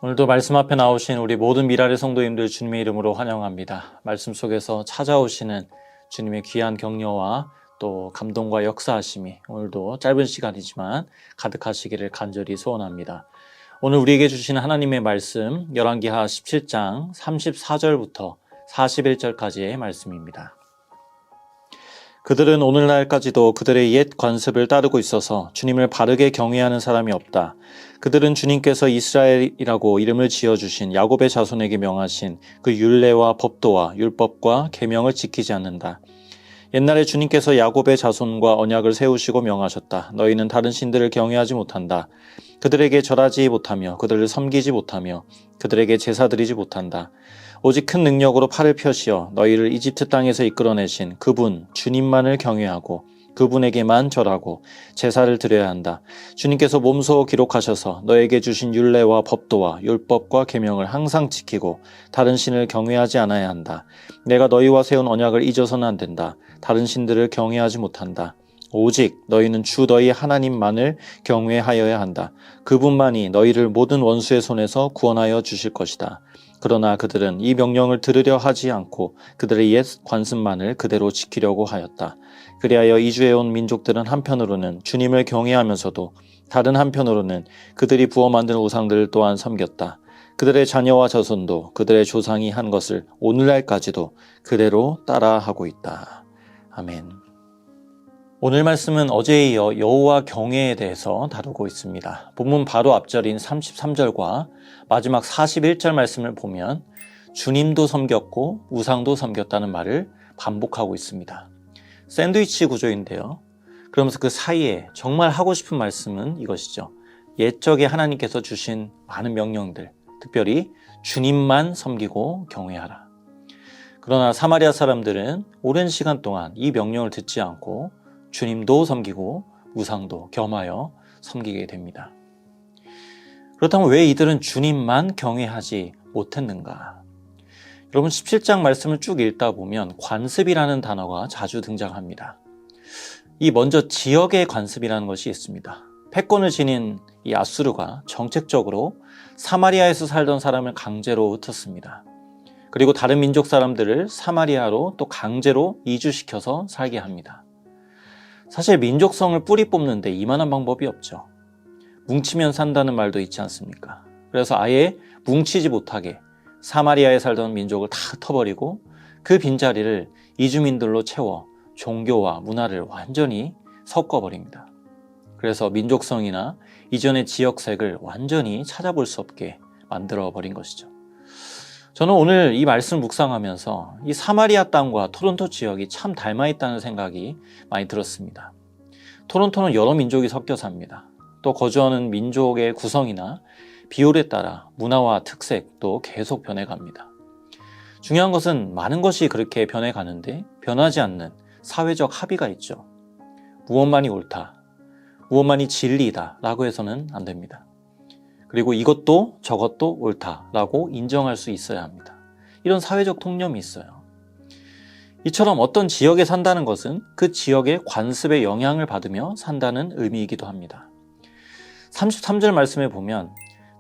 오늘도 말씀 앞에 나오신 우리 모든 미랄의 성도님들 주님의 이름으로 환영합니다. 말씀 속에서 찾아오시는 주님의 귀한 격려와 또 감동과 역사하심이 오늘도 짧은 시간이지만 가득하시기를 간절히 소원합니다. 오늘 우리에게 주시는 하나님의 말씀 열왕기하 17장 34절부터 41절까지의 말씀입니다. 그들은 오늘날까지도 그들의 옛 관습을 따르고 있어서 주님을 바르게 경외하는 사람이 없다. 그들은 주님께서 이스라엘이라고 이름을 지어주신 야곱의 자손에게 명하신 그 율례와 법도와 율법과 계명을 지키지 않는다. 옛날에 주님께서 야곱의 자손과 언약을 세우시고 명하셨다. 너희는 다른 신들을 경외하지 못한다. 그들에게 절하지 못하며 그들을 섬기지 못하며 그들에게 제사 드리지 못한다. 오직 큰 능력으로 팔을 펴시어 너희를 이집트 땅에서 이끌어내신 그분 주님만을 경외하고 그분에게만 절하고 제사를 드려야 한다. 주님께서 몸소 기록하셔서 너에게 주신 율례와 법도와 율법과 계명을 항상 지키고 다른 신을 경외하지 않아야 한다. 내가 너희와 세운 언약을 잊어서는 안 된다. 다른 신들을 경외하지 못한다. 오직 너희는 주 너희 하나님만을 경외하여야 한다. 그분만이 너희를 모든 원수의 손에서 구원하여 주실 것이다. 그러나 그들은 이 명령을 들으려 하지 않고 그들의 옛 관습만을 그대로 지키려고 하였다. 그리하여 이주해온 민족들은 한편으로는 주님을 경외하면서도 다른 한편으로는 그들이 부어 만든 우상들을 또한 섬겼다. 그들의 자녀와 자손도 그들의 조상이 한 것을 오늘날까지도 그대로 따라하고 있다. 아멘. 오늘 말씀은 어제에 이어 여호와 경외에 대해서 다루고 있습니다. 본문 바로 앞절인 33절과 마지막 41절 말씀을 보면 주님도 섬겼고 우상도 섬겼다는 말을 반복하고 있습니다. 샌드위치 구조인데요. 그러면서 그 사이에 정말 하고 싶은 말씀은 이것이죠. 옛적에 하나님께서 주신 많은 명령들, 특별히 주님만 섬기고 경외하라. 그러나 사마리아 사람들은 오랜 시간 동안 이 명령을 듣지 않고 주님도 섬기고 우상도 겸하여 섬기게 됩니다. 그렇다면 왜 이들은 주님만 경외하지 못했는가? 여러분 17장 말씀을 쭉 읽다 보면 관습이라는 단어가 자주 등장합니다. 이 먼저 지역의 관습이라는 것이 있습니다. 패권을 지닌 이 아수르가 정책적으로 사마리아에서 살던 사람을 강제로 흩었습니다. 그리고 다른 민족 사람들을 사마리아로 또 강제로 이주시켜서 살게 합니다. 사실 민족성을 뿌리 뽑는데 이만한 방법이 없죠. 뭉치면 산다는 말도 있지 않습니까? 그래서 아예 뭉치지 못하게 사마리아에 살던 민족을 다 흩어버리고 그 빈자리를 이주민들로 채워 종교와 문화를 완전히 섞어버립니다. 그래서 민족성이나 이전의 지역색을 완전히 찾아볼 수 없게 만들어버린 것이죠. 저는 오늘 이 말씀 묵상하면서 이 사마리아 땅과 토론토 지역이 참 닮아있다는 생각이 많이 들었습니다. 토론토는 여러 민족이 섞여 삽니다. 또 거주하는 민족의 구성이나 비율에 따라 문화와 특색도 계속 변해갑니다. 중요한 것은 많은 것이 그렇게 변해가는데 변하지 않는 사회적 합의가 있죠. 무엇만이 옳다, 무엇만이 진리다 라고 해서는 안 됩니다. 그리고 이것도 저것도 옳다라고 인정할 수 있어야 합니다. 이런 사회적 통념이 있어요. 이처럼 어떤 지역에 산다는 것은 그 지역의 관습의 영향을 받으며 산다는 의미이기도 합니다. 33절 말씀에 보면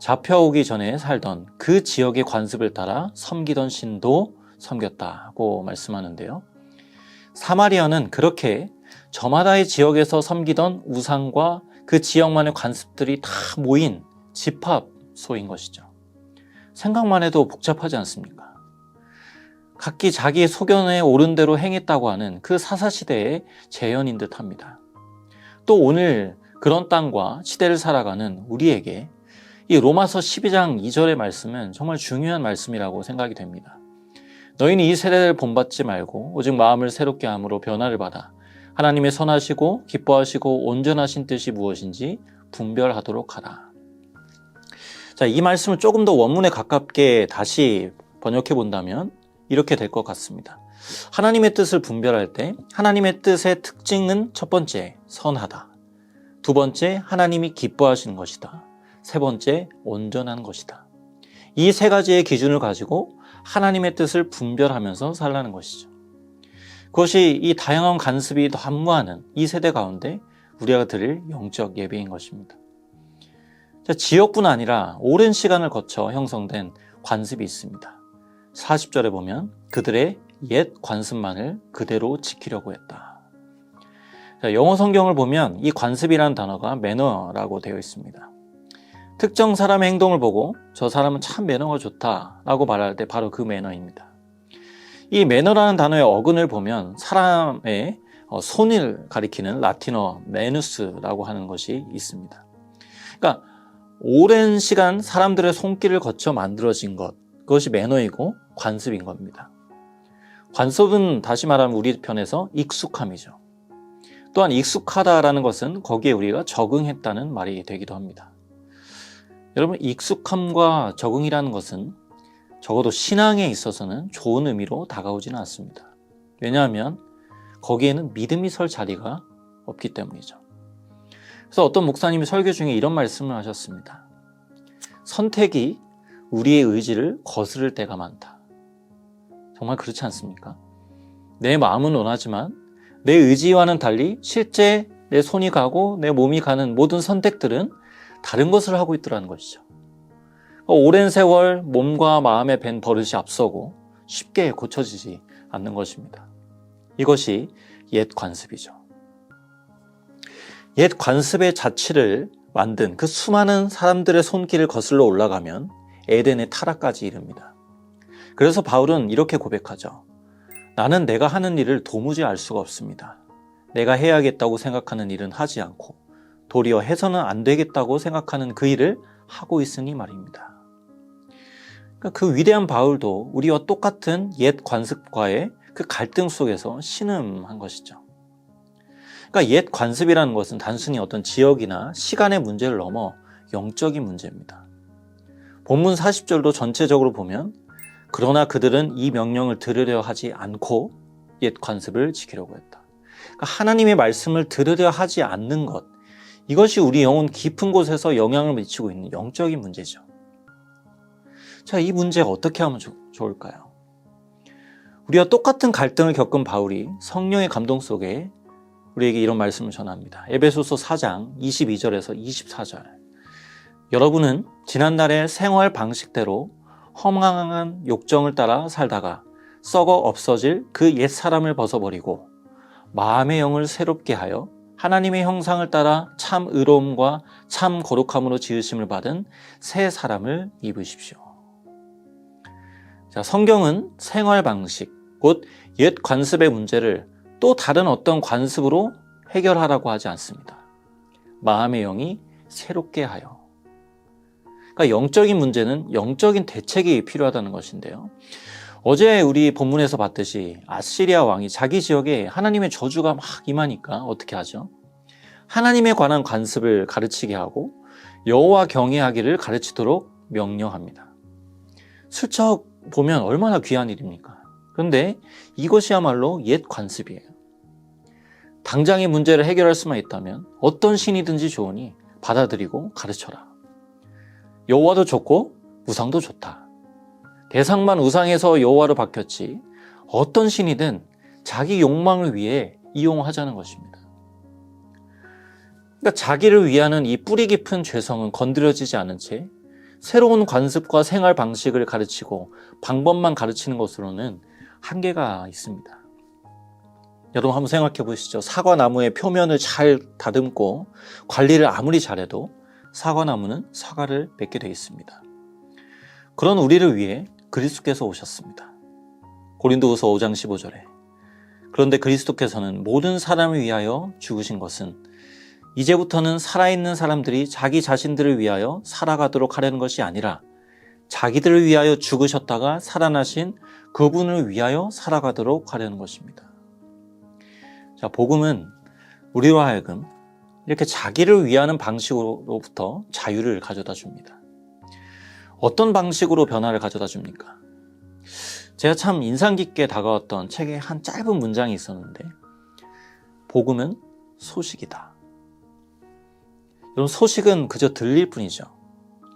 잡혀오기 전에 살던 그 지역의 관습을 따라 섬기던 신도 섬겼다고 말씀하는데요. 사마리아는 그렇게 저마다의 지역에서 섬기던 우상과 그 지역만의 관습들이 다 모인 집합소인 것이죠. 생각만 해도 복잡하지 않습니까? 각기 자기 소견에 옳은 대로 행했다고 하는 그 사사시대의 재현인 듯합니다. 또 오늘 그런 땅과 시대를 살아가는 우리에게 이 로마서 12장 2절의 말씀은 정말 중요한 말씀이라고 생각이 됩니다. 너희는 이 세대를 본받지 말고 오직 마음을 새롭게 함으로 변화를 받아 하나님의 선하시고 기뻐하시고 온전하신 뜻이 무엇인지 분별하도록 하라. 자, 이 말씀을 조금 더 원문에 가깝게 다시 번역해 본다면 이렇게 될 것 같습니다. 하나님의 뜻을 분별할 때 하나님의 뜻의 특징은 첫 번째, 선하다. 두 번째, 하나님이 기뻐하시는 것이다. 세 번째, 온전한 것이다. 이 세 가지의 기준을 가지고 하나님의 뜻을 분별하면서 살라는 것이죠. 그것이 이 다양한 관습이 난무하는 이 세대 가운데 우리가 드릴 영적 예배인 것입니다. 자, 지역뿐 아니라 오랜 시간을 거쳐 형성된 관습이 있습니다. 40절에 보면 그들의 옛 관습만을 그대로 지키려고 했다. 자, 영어 성경을 보면 이 관습이라는 단어가 매너라고 되어 있습니다. 특정 사람의 행동을 보고 저 사람은 참 매너가 좋다라고 말할 때 바로 그 매너입니다. 이 매너라는 단어의 어근을 보면 사람의 손을 가리키는 라틴어 매누스라고 하는 것이 있습니다. 그러니까 오랜 시간 사람들의 손길을 거쳐 만들어진 것, 그것이 매너이고 관습인 겁니다. 관습은 다시 말하면 우리 편에서 익숙함이죠. 또한 익숙하다라는 것은 거기에 우리가 적응했다는 말이 되기도 합니다. 여러분, 익숙함과 적응이라는 것은 적어도 신앙에 있어서는 좋은 의미로 다가오지는 않습니다. 왜냐하면 거기에는 믿음이 설 자리가 없기 때문이죠. 그래서 어떤 목사님이 설교 중에 이런 말씀을 하셨습니다. 선택이 우리의 의지를 거스를 때가 많다. 정말 그렇지 않습니까? 내 마음은 원하지만 내 의지와는 달리 실제 내 손이 가고 내 몸이 가는 모든 선택들은 다른 것을 하고 있더라는 것이죠. 오랜 세월 몸과 마음에 밴 버릇이 앞서고 쉽게 고쳐지지 않는 것입니다. 이것이 옛 관습이죠. 옛 관습의 자취를 만든 그 수많은 사람들의 손길을 거슬러 올라가면 에덴의 타락까지 이릅니다. 그래서 바울은 이렇게 고백하죠. 나는 내가 하는 일을 도무지 알 수가 없습니다. 내가 해야겠다고 생각하는 일은 하지 않고 도리어 해서는 안 되겠다고 생각하는 그 일을 하고 있으니 말입니다. 그 위대한 바울도 우리와 똑같은 옛 관습과의 그 갈등 속에서 신음한 것이죠. 그러니까 옛 관습이라는 것은 단순히 어떤 지역이나 시간의 문제를 넘어 영적인 문제입니다. 본문 40절도 전체적으로 보면 그러나 그들은 이 명령을 들으려 하지 않고 옛 관습을 지키려고 했다. 그러니까 하나님의 말씀을 들으려 하지 않는 것, 이것이 우리 영혼 깊은 곳에서 영향을 미치고 있는 영적인 문제죠. 자, 이 문제가 어떻게 하면 좋을까요? 우리와 똑같은 갈등을 겪은 바울이 성령의 감동 속에 우리에게 이런 말씀을 전합니다. 에베소서 4장 22절에서 24절. 여러분은 지난날의 생활 방식대로 허망한 욕정을 따라 살다가 썩어 없어질 그 옛사람을 벗어버리고 마음의 영을 새롭게 하여 하나님의 형상을 따라 참 의로움과 참 거룩함으로 지으심을 받은 새 사람을 입으십시오. 자, 성경은 생활 방식, 곧 옛 관습의 문제를 또 다른 어떤 관습으로 해결하라고 하지 않습니다. 마음의 영이 새롭게 하여. 그러니까 영적인 문제는 영적인 대책이 필요하다는 것인데요. 어제 우리 본문에서 봤듯이 아시리아 왕이 자기 지역에 하나님의 저주가 막 임하니까 어떻게 하죠? 하나님에 관한 관습을 가르치게 하고 여호와 경외하기를 가르치도록 명령합니다. 슬쩍 보면 얼마나 귀한 일입니까? 그런데 이것이야말로 옛 관습이에요. 당장의 문제를 해결할 수만 있다면 어떤 신이든지 좋으니 받아들이고 가르쳐라. 여호와도 좋고 우상도 좋다. 대상만 우상에서 여호와로 바뀌었지 어떤 신이든 자기 욕망을 위해 이용하자는 것입니다. 그러니까 자기를 위하는 이 뿌리 깊은 죄성은 건드려지지 않은 채 새로운 관습과 생활 방식을 가르치고 방법만 가르치는 것으로는 한계가 있습니다. 여러분 한번 생각해 보시죠. 사과나무의 표면을 잘 다듬고 관리를 아무리 잘해도 사과나무는 사과를 맺게 되어 있습니다. 그런 우리를 위해 그리스도께서 오셨습니다. 고린도후서 5장 15절에 그런데 그리스도께서는 모든 사람을 위하여 죽으신 것은 이제부터는 살아있는 사람들이 자기 자신들을 위하여 살아가도록 하려는 것이 아니라 자기들을 위하여 죽으셨다가 살아나신 그분을 위하여 살아가도록 하려는 것입니다. 자, 복음은 우리로 하여금 이렇게 자기를 위하는 방식으로부터 자유를 가져다 줍니다. 어떤 방식으로 변화를 가져다 줍니까? 제가 참 인상 깊게 다가왔던 책에 한 짧은 문장이 있었는데 복음은 소식이다. 여러분, 소식은 그저 들릴 뿐이죠.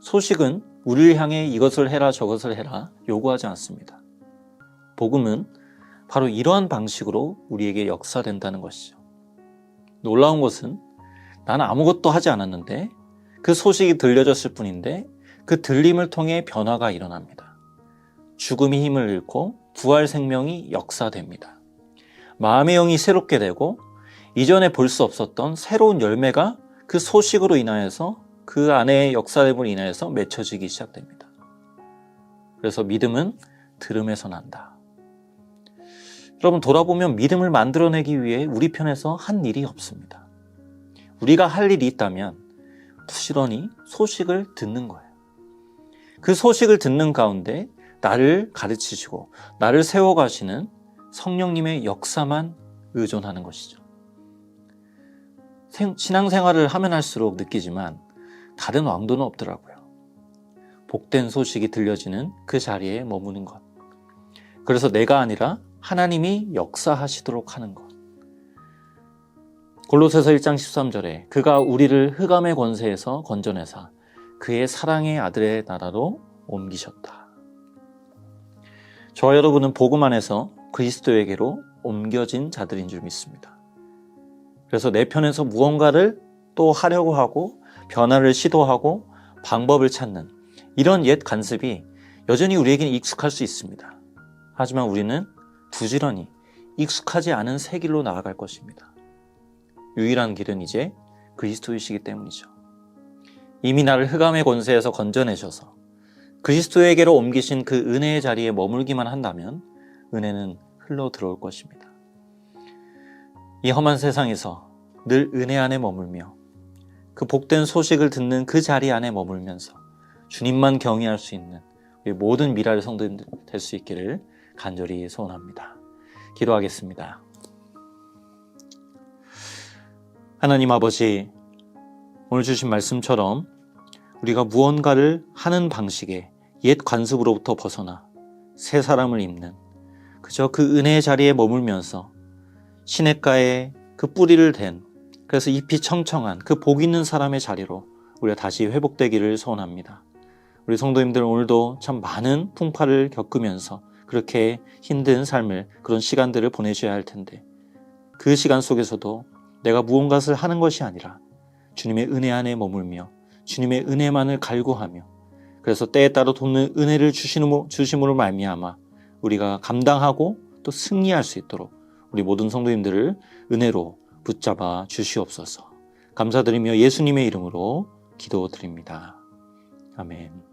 소식은 우리를 향해 이것을 해라 저것을 해라 요구하지 않습니다. 복음은 바로 이러한 방식으로 우리에게 역사된다는 것이죠. 놀라운 것은 나는 아무것도 하지 않았는데 그 소식이 들려졌을 뿐인데 그 들림을 통해 변화가 일어납니다. 죽음이 힘을 잃고 부활 생명이 역사됩니다. 마음의 영이 새롭게 되고 이전에 볼 수 없었던 새로운 열매가 그 소식으로 인하여서 그 안에 역사됨으로 인하여서 맺혀지기 시작됩니다. 그래서 믿음은 들음에서 난다. 여러분, 돌아보면 믿음을 만들어내기 위해 우리 편에서 한 일이 없습니다. 우리가 할 일이 있다면 부지런히 소식을 듣는 거예요. 그 소식을 듣는 가운데 나를 가르치시고 나를 세워가시는 성령님의 역사만 의존하는 것이죠. 신앙생활을 하면 할수록 느끼지만 다른 왕도는 없더라고요. 복된 소식이 들려지는 그 자리에 머무는 것. 그래서 내가 아니라 하나님이 역사하시도록 하는 것. 골로새서 1장 13절에 그가 우리를 흑암의 권세에서 건져내사 그의 사랑의 아들의 나라로 옮기셨다. 저와 여러분은 복음 안에서 그리스도에게로 옮겨진 자들인 줄 믿습니다. 그래서 내 편에서 무언가를 또 하려고 하고 변화를 시도하고 방법을 찾는 이런 옛 관습이 여전히 우리에게는 익숙할 수 있습니다. 하지만 우리는 부지런히 익숙하지 않은 새 길로 나아갈 것입니다. 유일한 길은 이제 그리스도이시기 때문이죠. 이미 나를 흑암의 권세에서 건져내셔서 그리스도에게로 옮기신 그 은혜의 자리에 머물기만 한다면 은혜는 흘러 들어올 것입니다. 이 험한 세상에서 늘 은혜 안에 머물며 그 복된 소식을 듣는 그 자리 안에 머물면서 주님만 경외할 수 있는 우리 모든 미랄 성도님들 될 수 있기를 간절히 소원합니다. 기도하겠습니다. 하나님 아버지, 오늘 주신 말씀처럼 우리가 무언가를 하는 방식에 옛 관습으로부터 벗어나 새 사람을 입는 그저 그 은혜의 자리에 머물면서 시냇가에 그 뿌리를 댄 그래서 잎이 청청한 그 복 있는 사람의 자리로 우리가 다시 회복되기를 소원합니다. 우리 성도님들 오늘도 참 많은 풍파를 겪으면서 그렇게 힘든 삶을 그런 시간들을 보내셔야 할 텐데 그 시간 속에서도 내가 무언가를 하는 것이 아니라 주님의 은혜 안에 머물며 주님의 은혜만을 갈구하며 그래서 때에 따라 돕는 은혜를 주심으로 말미암아 우리가 감당하고 또 승리할 수 있도록 우리 모든 성도님들을 은혜로 붙잡아 주시옵소서. 감사드리며 예수님의 이름으로 기도드립니다. 아멘.